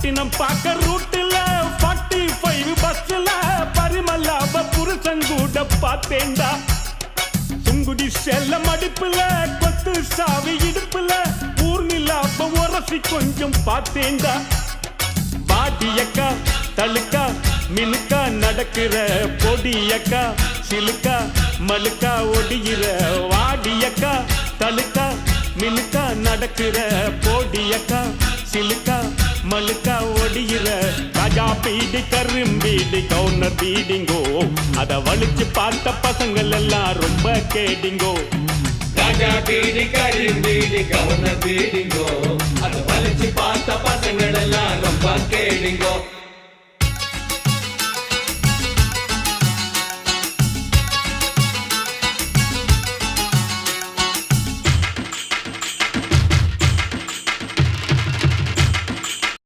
பட்டினம் பார்க்க ரூட்டுல 45 பஸ்ல பரிமல்லாவ புருஷன் கூட பார்த்தேன்டா. சுங்குடி செல்ல மடிப்புல கொத்து சாவி இடுப்புல ஊர்நிலாவ உரசி கொஞ்சம் பார்த்தேன்டா. பாடியக்கா தழுக்கா மினுக்கா நடக்கிற பொடியக்கா சிலுக்கா மலுக்கா ஒடிகிற வாடியக்கா தழுக்கா மினுக்கா நடக்கிற பொடியக்கா சிலுக்கா மலுக்கா ஒடிகிற ராஜா பீடி கரும்பீடி கவுனர் பீடிங்கோ அத வலிச்சு பார்த்த பசங்கள் எல்லாம் ரொம்ப கேடிங்கோ. ராஜா பீடி கரும்பீடி கவுனர் பீடிங்கோ அத வலிச்சு பார்த்த பசங்கள் எல்லாம் ரொம்ப கேடிங்கோ.